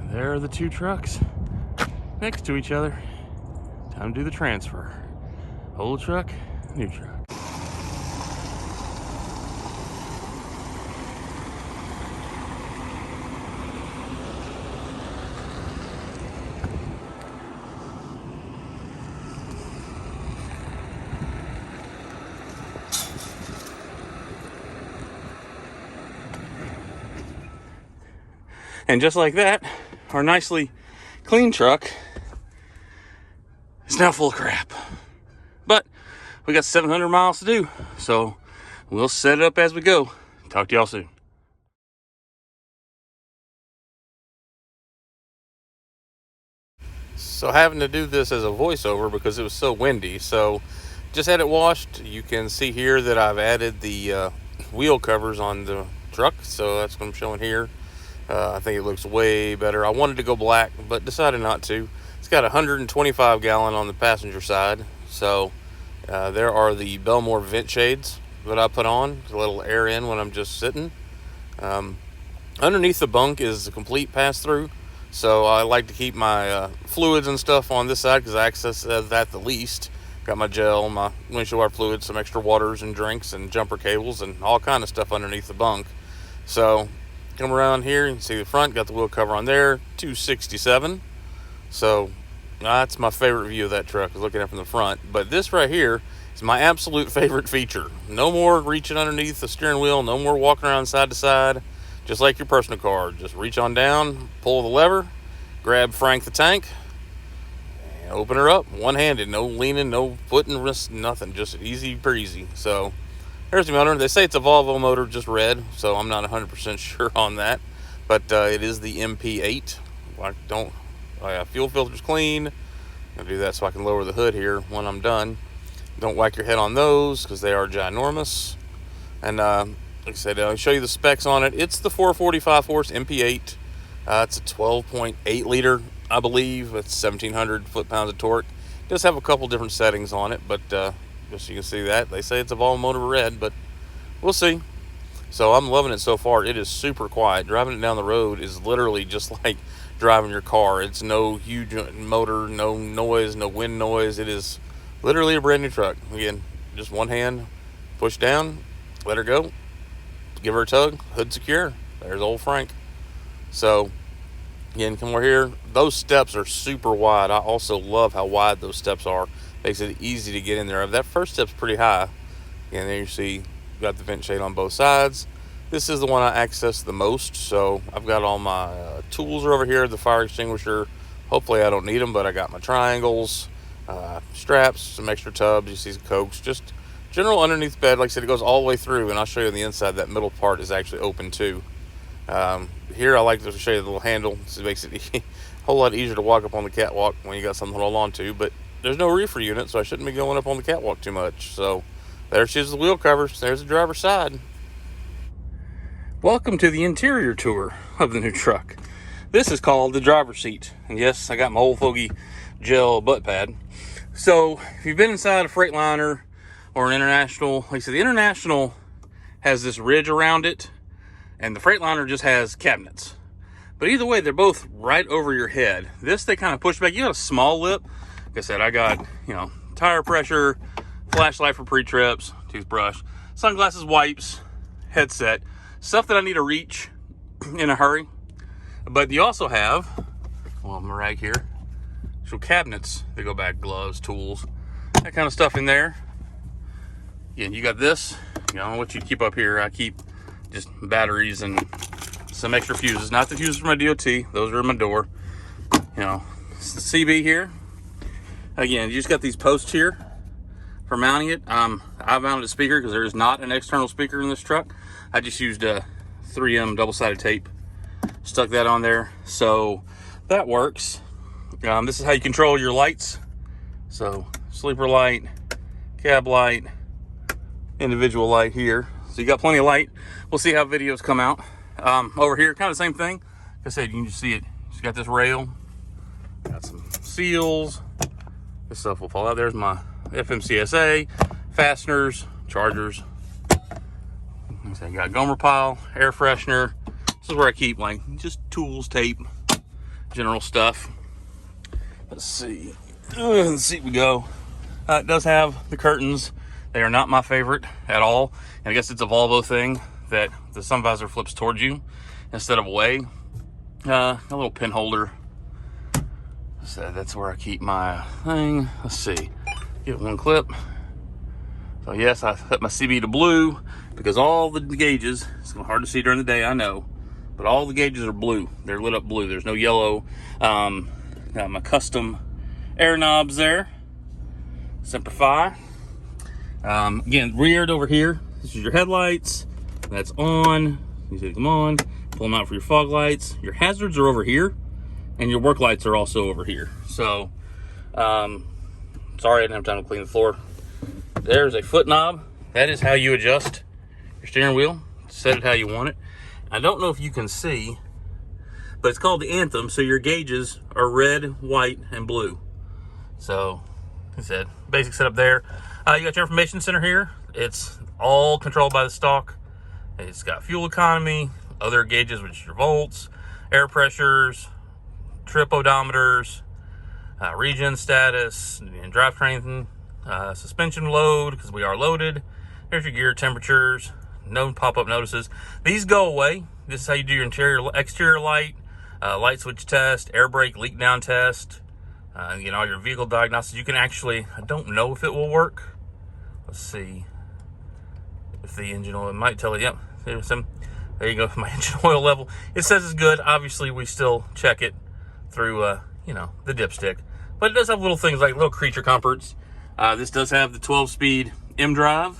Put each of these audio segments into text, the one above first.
There are the two trucks next to each other. Time to do the transfer. Old truck, new truck. And just like that, our nicely clean truck is now full of crap. But we got 700 miles to do, so we'll set it up as we go. Talk to y'all soon. So having to do this as a voiceover because it was so windy, so just had it washed. You can see here that I've added the wheel covers on the truck, so that's what I'm showing here. I think it looks way better. I wanted to go black, but decided not to. It's got 125 gallon on the passenger side. So there are the Belmore vent shades that I put on to let a little air in when I'm just sitting. Underneath the bunk is a complete pass-through. So I like to keep my fluids and stuff on this side because I access that the least. Got my gel, my windshield wiper fluids, some extra waters and drinks and jumper cables and all kind of stuff underneath the bunk. So come around here, you can see the front, got the wheel cover on there, 267. So that's my favorite view of that truck, is looking at it from the front. But this right here is my absolute favorite feature. No more reaching underneath the steering wheel, no more walking around side to side, just like your personal car. Just reach on down, pull the lever, grab Frank the tank, and open her up, one-handed, no leaning, no putting wrist, nothing, just easy breezy. So there's the motor. They say it's a Volvo motor, just red, so I'm not 100% sure on that. But it is the MP8. Fuel filter's clean. I'll do that so I can lower the hood here when I'm done. Don't whack your head on those because they are ginormous. And like I said, I'll show you the specs on it. It's the 445 horse MP8. It's a 12.8 liter, I believe. It's 1,700 foot-pounds of torque. It does have a couple different settings on it, but just so you can see that. They say it's a Volvo motor red, but we'll see. So I'm loving it so far. It is super quiet. Driving it down the road is literally just like driving your car. It's no huge motor, no noise, no wind noise. It is literally a brand new truck. Again, just one hand, push down, let her go, give her a tug, hood secure. There's old Frank. So again, come over here. Those steps are super wide. I also love how wide those steps are. Makes it easy to get in there. That first step's pretty high. And there you see, got the vent shade on both sides. This is the one I access the most. So I've got all my tools are over here. The fire extinguisher. Hopefully I don't need them, but I got my triangles, straps, some extra tubs. You see some Cokes. Just general underneath bed. Like I said, it goes all the way through. And I'll show you on the inside. That middle part is actually open too. Here I like to show you the little handle. This makes it a whole lot easier to walk up on the catwalk when you got something to hold on to. But there's no reefer unit, so I shouldn't be going up on the catwalk too much. So there she is, the wheel covers. There's the driver's side. Welcome to the interior tour of the new truck. This is called the driver's seat. And yes, I got my old fogey gel butt pad. So if you've been inside a Freightliner or an International, like I said, the International has this ridge around it, and the Freightliner just has cabinets. But either way, they're both right over your head. This, they kind of push back. You got a small lip. Like I said, I got, tire pressure, flashlight for pre-trips, toothbrush, sunglasses, wipes, headset, stuff that I need to reach in a hurry. But you also have, my rag here, so cabinets that go back, gloves, tools, that kind of stuff in there. Again, you got this, what you keep up here. I keep just batteries and some extra fuses, not the fuses for my DOT, those are in my door. It's the CB here. Again, you just got these posts here for mounting it. I mounted a speaker because there is not an external speaker in this truck. I just used a 3M double-sided tape, stuck that on there, so that works. This is how you control your lights. So sleeper light, cab light, individual light here. So you got plenty of light. We'll see how videos come out. Over here, kind of the same thing. Like I said, you can just see it. Just got this rail, got some seals. This stuff will fall out. There's my FMCSA, fasteners, chargers. So I got Gomer pile, air freshener. This is where I keep just tools, tape, general stuff. Let's see. Let's see, we go. It does have the curtains. They are not my favorite at all. And I guess it's a Volvo thing that the sun visor flips towards you instead of away. A little pin holder. So that's where I keep my thing. Let's see. Get one clip. So yes, I set my CB to blue because all the gauges, it's hard to see during the day, I know, but all the gauges are blue. They're lit up blue. There's no yellow. Got my custom air knobs there. Simplify. Again, reared over here. This is your headlights. That's on. You take them on. Pull them out for your fog lights. Your hazards are over here, and your work lights are also over here. So, sorry I didn't have time to clean the floor. There's a foot knob. That is how you adjust your steering wheel. Set it how you want it. I don't know if you can see, but it's called the Anthem, so your gauges are red, white, and blue. So, like I said, basic setup there. You got your information center here. It's all controlled by the stalk. It's got fuel economy, other gauges, which is your volts, air pressures, trip odometers, regen status, and drivetrain, suspension load, because we are loaded. There's your gear temperatures, no pop-up notices. These go away. This is how you do your interior, exterior light, light switch test, air brake leak down test, you know, your vehicle diagnostics. You can actually, I don't know if it will work. Let's see if the engine oil, it might tell you, yep, there's some, there you go, my engine oil level. It says it's good. Obviously, we still check it through, you know, the dipstick. But it does have little things like little creature comforts. This does have the 12-speed M-Drive.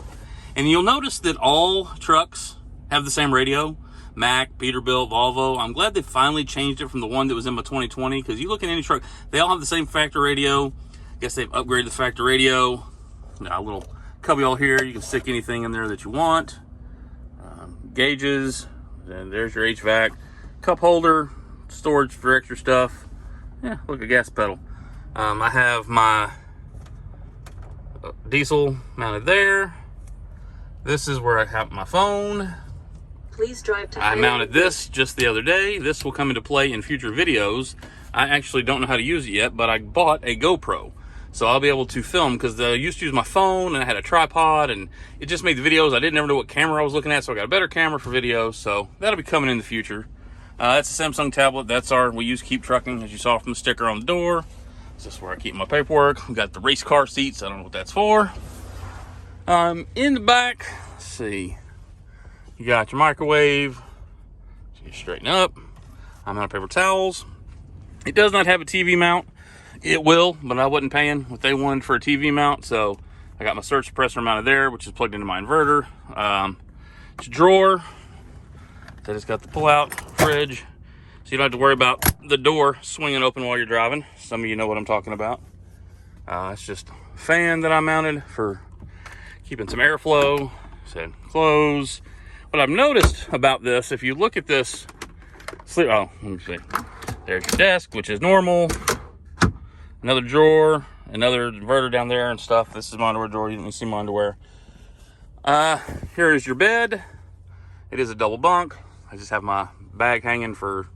And you'll notice that all trucks have the same radio. Mack, Peterbilt, Volvo. I'm glad they finally changed it from the one that was in my 2020, because you look at any truck, they all have the same factory radio. I guess they've upgraded the factory radio. A little cubby hole here. You can stick anything in there that you want. Gauges. And there's your HVAC. Cup holder. Storage for extra stuff. Yeah, look, a gas pedal. I have my diesel mounted there. This is where I have my phone. Please drive to I mounted this just the other day. This will come into play in future videos. I actually don't know how to use it yet, but I bought a GoPro. So I'll be able to film, because I used to use my phone and I had a tripod and it just made the videos. I didn't ever know what camera I was looking at, so I got a better camera for videos. So that'll be coming in the future. That's a Samsung tablet. That's we use Keep Trucking, as you saw from the sticker on the door. This is where I keep my paperwork. We got the race car seats. I don't know what that's for. In the back, let's see. You got your microwave. So you straighten up. I'm out of paper towels. It does not have a TV mount. It will, but I wasn't paying what they wanted for a TV mount, so I got my surge suppressor mounted there, which is plugged into my inverter. It's a drawer. So it's got the pull-out fridge, so you don't have to worry about the door swinging open while you're driving. Some of you know what I'm talking about. It's just a fan that I mounted for keeping some airflow. Said close. What I've noticed about this, if you look at this, let me see. There's your desk, which is normal. Another drawer, another inverter down there and stuff. This is my underwear drawer. You didn't see my underwear. Here is your bed. It is a double bunk. I just have my bag hanging for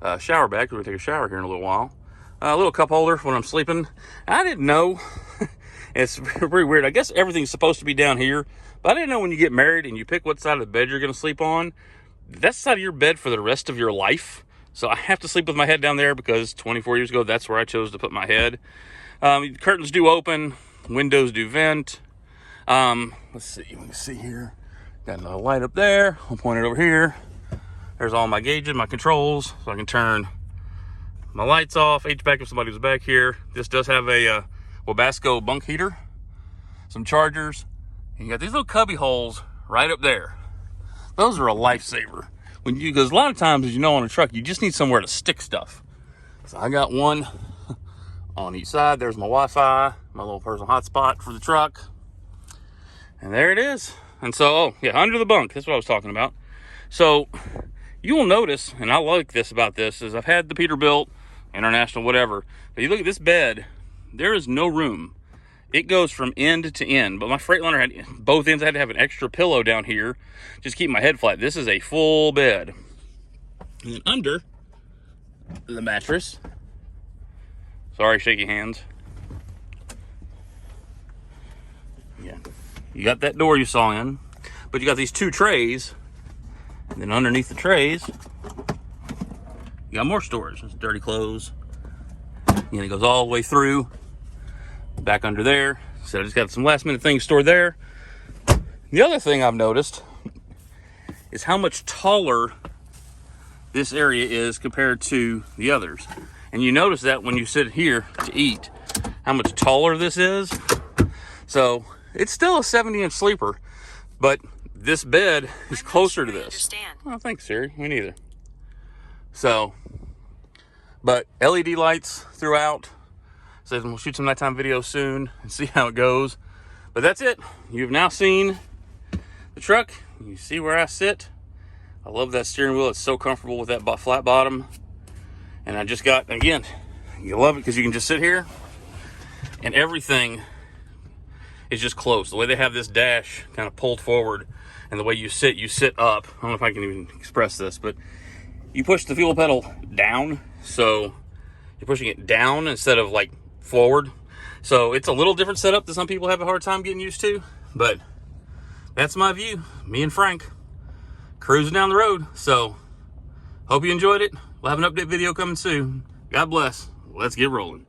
a shower bag, because we're gonna take a shower here in a little while. A little cup holder for when I'm sleeping. I didn't know. It's pretty weird. I guess everything's supposed to be down here, but I didn't know when you get married and you pick what side of the bed you're gonna sleep on, that's the side of your bed for the rest of your life. So I have to sleep with my head down there, because 24 years ago, that's where I chose to put my head. Curtains do open, windows do vent. Let's see, you can see here. Got another light up there. I'll point it over here. There's all my gauges, my controls, so I can turn my lights off. HVAC if somebody was back here. This does have a Wabasco bunk heater, some chargers. And you got these little cubby holes right up there. Those are a lifesaver. Because a lot of times, as you know, on a truck, you just need somewhere to stick stuff. So I got one on each side. There's my Wi-Fi, my little personal hotspot for the truck. And there it is. And so, yeah, under the bunk, that's what I was talking about. So you will notice, and I like this about this, is I've had the Peterbilt, International, whatever. But you look at this bed, there is no room. It goes from end to end, but my Freightliner had both ends. I had to have an extra pillow down here, just keep my head flat. This is a full bed. And then under, the mattress. Sorry, shaky hands. Yeah, you got that door you saw in, but you got these 2 trays, and then underneath the trays, you got more storage. It's dirty clothes. And it goes all the way through, back under there. So I just got some last minute things stored there. The other thing I've noticed is how much taller this area is compared to the others. And you notice that when you sit here to eat, how much taller this is. So it's still a 70-inch sleeper, but this bed is closer to this. Oh, thanks, Siri. Me neither. So, but LED lights throughout. So we'll shoot some nighttime videos soon and see how it goes. But that's it. You've now seen the truck. You see where I sit. I love that steering wheel. It's so comfortable with that flat bottom. And I just got, again, you love it because you can just sit here and everything is just close. The way they have this dash kind of pulled forward, and the way you sit up. I don't know if I can even express this, but you push the fuel pedal down. So you're pushing it down instead of like forward. So it's a little different setup that some people have a hard time getting used to, but that's my view. Me and Frank cruising down the road. So hope you enjoyed it. We'll have an update video coming soon. God bless. Let's get rolling.